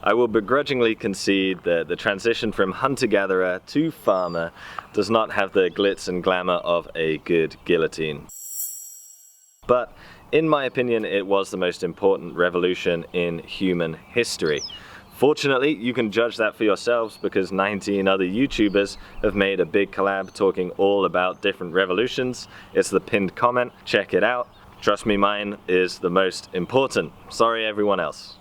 I will begrudgingly concede that the transition from hunter-gatherer to farmer does not have the glitz and glamour of a good guillotine. But in my opinion, it was the most important revolution in human history. Fortunately, you can judge that for yourselves because 19 other YouTubers have made a big collab talking all about different revolutions. It's the pinned comment, check it out. Trust me, mine is the most important. Sorry everyone else.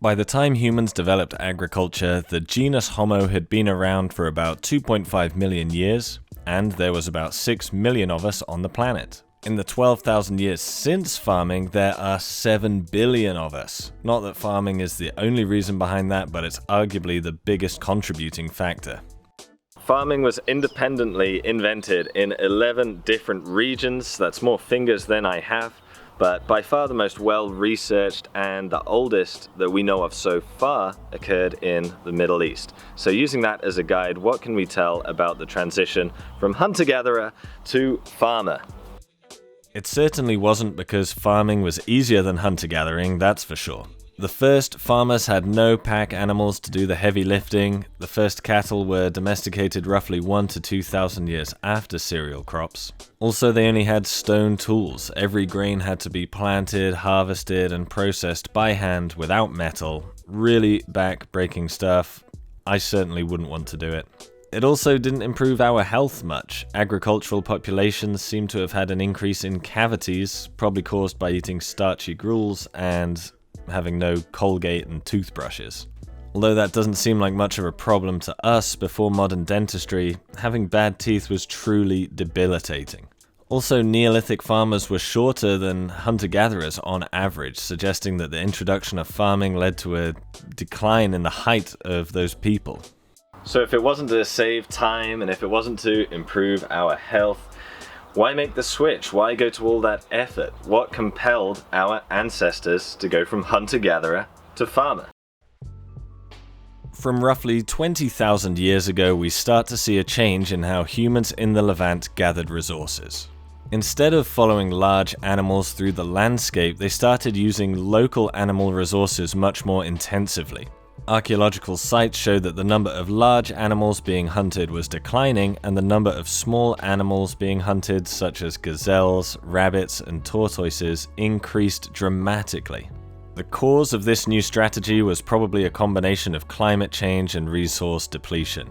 By the time humans developed agriculture, the genus Homo had been around for about 2.5 million years, and there was about 6 million of us on the planet. In the 12,000 years since farming, there are 7 billion of us. Not that farming is the only reason behind that, but it's arguably the biggest contributing factor. Farming was independently invented in 11 different regions. That's more fingers than I have. But by far the most well-researched and the oldest that we know of so far occurred in the Middle East. So using that as a guide, what can we tell about the transition from hunter-gatherer to farmer? It certainly wasn't because farming was easier than hunter-gathering, that's for sure. The first farmers had no pack animals to do the heavy lifting. The first cattle were domesticated roughly 1,000 to 2,000 years after cereal crops. Also, they only had stone tools. Every grain had to be planted, harvested, and processed by hand without metal. Really back-breaking stuff. I certainly wouldn't want to do it. It also didn't improve our health much. Agricultural populations seem to have had an increase in cavities, probably caused by eating starchy gruels and having no Colgate and toothbrushes. Although that doesn't seem like much of a problem to us before modern dentistry, having bad teeth was truly debilitating. Also, Neolithic farmers were shorter than hunter-gatherers on average, suggesting that the introduction of farming led to a decline in the height of those people. So if it wasn't to save time and if it wasn't to improve our health, why make the switch? Why go to all that effort? What compelled our ancestors to go from hunter-gatherer to farmer? From roughly 20,000 years ago, we start to see a change in how humans in the Levant gathered resources. Instead of following large animals through the landscape, they started using local animal resources much more intensively. Archaeological sites show that the number of large animals being hunted was declining, and the number of small animals being hunted, such as gazelles, rabbits, and tortoises, increased dramatically. The cause of this new strategy was probably a combination of climate change and resource depletion.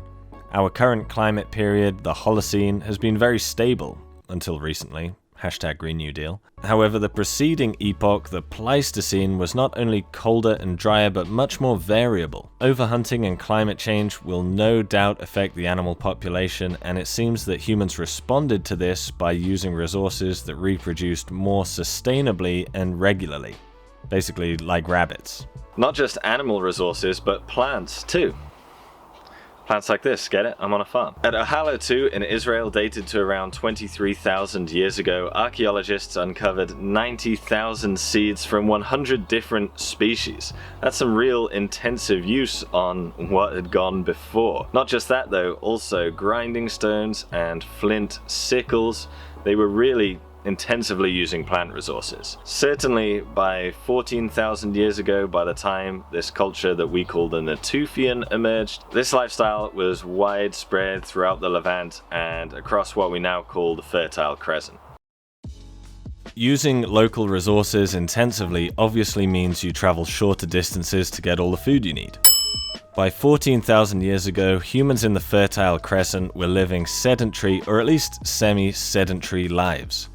Our current climate period, the Holocene, has been very stable, until recently. #Green New Deal. However, the preceding epoch, the Pleistocene, was not only colder and drier but much more variable. Overhunting and climate change will no doubt affect the animal population, and it seems that humans responded to this by using resources that reproduced more sustainably and regularly. Basically like rabbits. Not just animal resources, but plants too. Plants like this, get it? I'm on a farm. At Ohala 2 in Israel, dated to around 23,000 years ago, archaeologists uncovered 90,000 seeds from 100 different species. That's some real intensive use on what had gone before. Not just that though, also grinding stones and flint sickles. They were really intensively using plant resources. Certainly by 14,000 years ago, by the time this culture that we call the Natufian emerged, this lifestyle was widespread throughout the Levant and across what we now call the Fertile Crescent. Using local resources intensively obviously means you travel shorter distances to get all the food you need. By 14,000 years ago, humans in the Fertile Crescent were living sedentary, or at least semi-sedentary lives.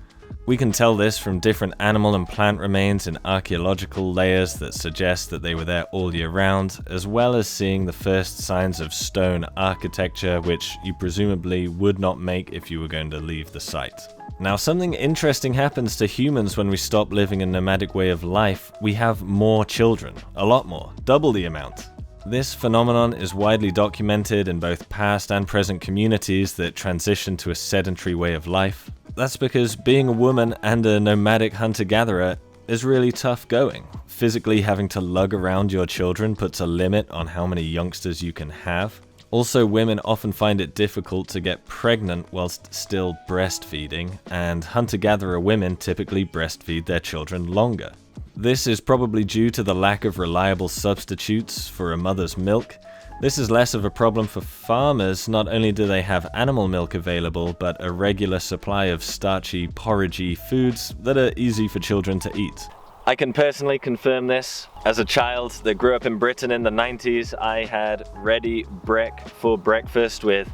We can tell this from different animal and plant remains in archaeological layers that suggest that they were there all year round, as well as seeing the first signs of stone architecture, which you presumably would not make if you were going to leave the site. Now, something interesting happens to humans when we stop living a nomadic way of life. We have more children, a lot more, double the amount. This phenomenon is widely documented in both past and present communities that transition to a sedentary way of life. That's because being a woman and a nomadic hunter-gatherer is really tough going. Physically having to lug around your children puts a limit on how many youngsters you can have. Also, women often find it difficult to get pregnant whilst still breastfeeding, and hunter-gatherer women typically breastfeed their children longer. This is probably due to the lack of reliable substitutes for a mother's milk. This is less of a problem for farmers. Not only do they have animal milk available, but a regular supply of starchy, porridgey foods that are easy for children to eat. I can personally confirm this. As a child that grew up in Britain in the 90s, I had ready brek for breakfast with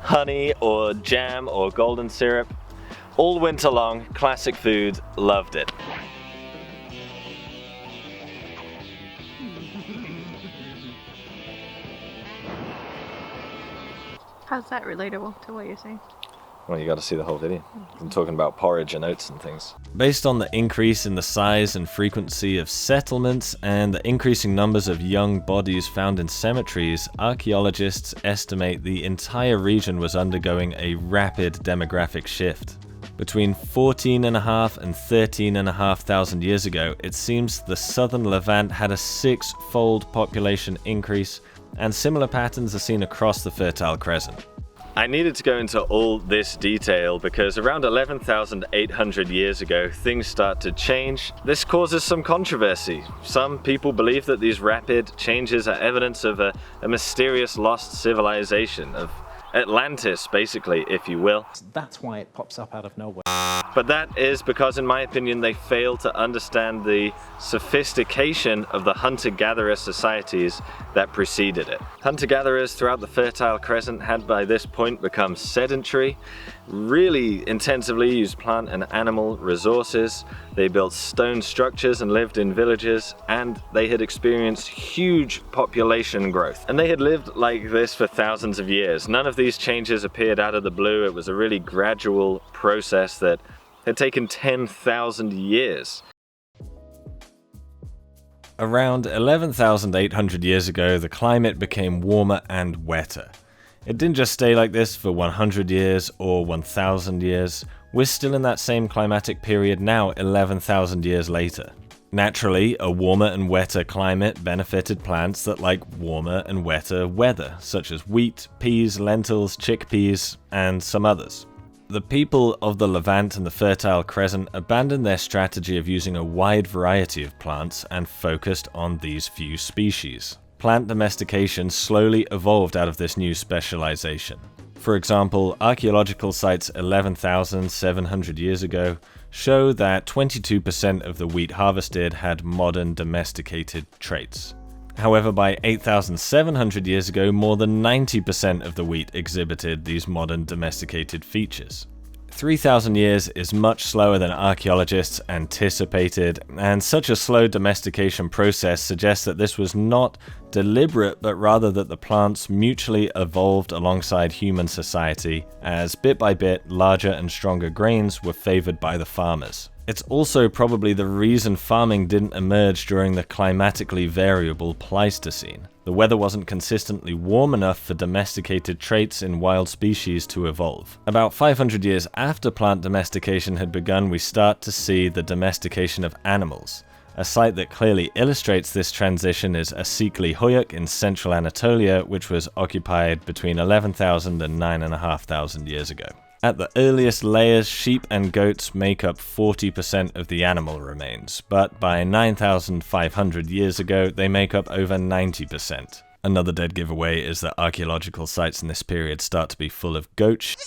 honey or jam or golden syrup. All winter long, classic food, loved it. How's that relatable to what you're saying? Well, you got to see the whole video. I'm talking about porridge and oats and things. Based on the increase in the size and frequency of settlements and the increasing numbers of young bodies found in cemeteries, archaeologists estimate the entire region was undergoing a rapid demographic shift. Between 14,500 and 13,500 years ago, it seems the southern Levant had a 6-fold population increase, and similar patterns are seen across the Fertile Crescent. I needed to go into all this detail because around 11,800 years ago, things start to change. This causes some controversy. Some people believe that these rapid changes are evidence of a mysterious lost civilization, of Atlantis, basically, if you will. That's why it pops up out of nowhere. But that is because, in my opinion, they fail to understand the sophistication of the hunter-gatherer societies that preceded it. Hunter-gatherers throughout the Fertile Crescent had by this point become sedentary, really intensively used plant and animal resources. They built stone structures and lived in villages, and they had experienced huge population growth. And they had lived like this for thousands of years. None of these changes appeared out of the blue. It was a really gradual process that had taken 10,000 years. Around 11,800 years ago, the climate became warmer and wetter. It didn't just stay like this for 100 years or 1,000 years. We're still in that same climatic period now, 11,000 years later. Naturally, a warmer and wetter climate benefited plants that like warmer and wetter weather, such as wheat, peas, lentils, chickpeas, and some others. The people of the Levant and the Fertile Crescent abandoned their strategy of using a wide variety of plants and focused on these few species. Plant domestication slowly evolved out of this new specialization. For example, archaeological sites 11,700 years ago show that 22% of the wheat harvested had modern domesticated traits. However, by 8,700 years ago, more than 90% of the wheat exhibited these modern domesticated features. 3,000 years is much slower than archaeologists anticipated, and such a slow domestication process suggests that this was not deliberate, but rather that the plants mutually evolved alongside human society, as bit by bit, larger and stronger grains were favored by the farmers. It's also probably the reason farming didn't emerge during the climatically variable Pleistocene. The weather wasn't consistently warm enough for domesticated traits in wild species to evolve. About 500 years after plant domestication had begun, we start to see the domestication of animals. A site that clearly illustrates this transition is Asikli Huyuk in central Anatolia, which was occupied between 11,000 and 9,500 years ago. At the earliest layers, sheep and goats make up 40% of the animal remains, but by 9,500 years ago, they make up over 90%. Another dead giveaway is that archaeological sites in this period start to be full of goat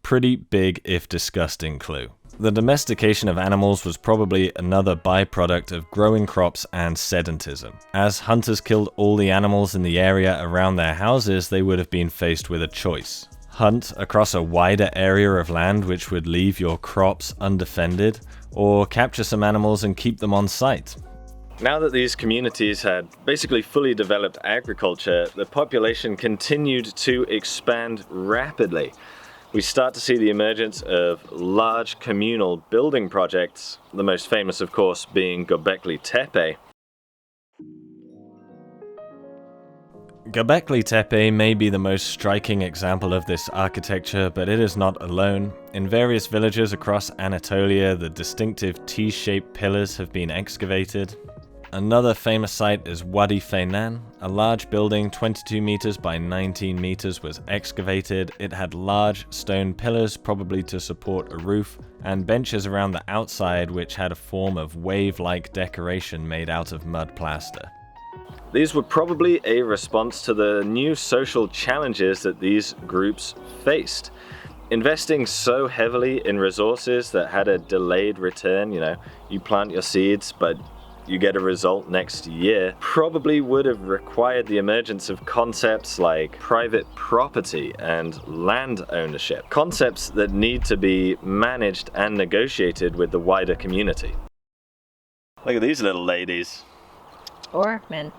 Pretty big, if disgusting, clue. The domestication of animals was probably another byproduct of growing crops and sedentism. As hunters killed all the animals in the area around their houses, they would have been faced with a choice. Hunt across a wider area of land which would leave your crops undefended, or capture some animals and keep them on site. Now that these communities had basically fully developed agriculture, the population continued to expand rapidly. We start to see the emergence of large communal building projects, the most famous of course being Göbekli Tepe may be the most striking example of this architecture, but it is not alone. In various villages across Anatolia, the distinctive T-shaped pillars have been excavated. Another famous site is Wadi Fainan. A large building 22 meters by 19 meters was excavated. It had large stone pillars, probably to support a roof, and benches around the outside which had a form of wave-like decoration made out of mud plaster. These were probably a response to the new social challenges that these groups faced. Investing so heavily in resources that had a delayed return, you plant your seeds, but you get a result next year, probably would have required the emergence of concepts like private property and land ownership. Concepts that need to be managed and negotiated with the wider community. Look at these little ladies. Or men.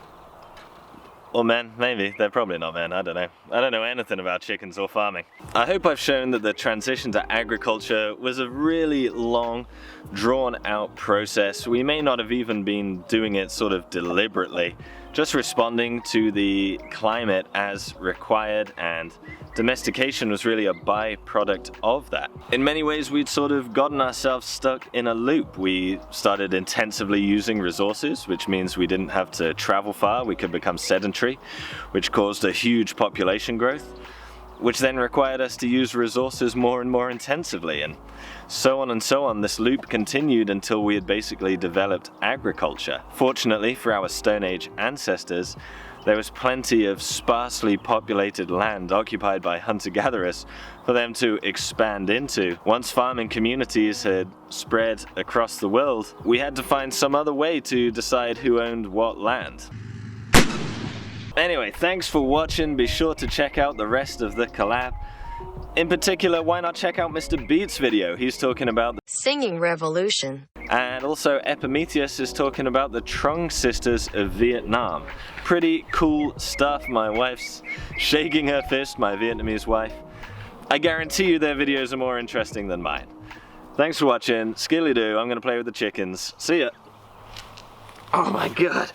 Or men, maybe. They're probably not men, I don't know. I don't know anything about chickens or farming. I hope I've shown that the transition to agriculture was a really long, drawn-out process. We may not have even been doing it sort of deliberately, just responding to the climate as required, and domestication was really a byproduct of that. In many ways, we'd sort of gotten ourselves stuck in a loop. We started intensively using resources, which means we didn't have to travel far. We could become sedentary, which caused a huge population growth, which then required us to use resources more and more intensively, and so on and so on. This loop continued until we had basically developed agriculture. Fortunately for our Stone Age ancestors, there was plenty of sparsely populated land occupied by hunter-gatherers for them to expand into. Once farming communities had spread across the world, we had to find some other way to decide who owned what land. Anyway, thanks for watching. Be sure to check out the rest of the collab. In particular, why not check out Mr. Beat's video? He's talking about the singing revolution. And also Epimetheus is talking about the Trung sisters of Vietnam. Pretty cool stuff. My wife's shaking her fist, my Vietnamese wife. I guarantee you their videos are more interesting than mine. Thanks for watching. Skilly-doo, I'm gonna play with the chickens. See ya. Oh my god.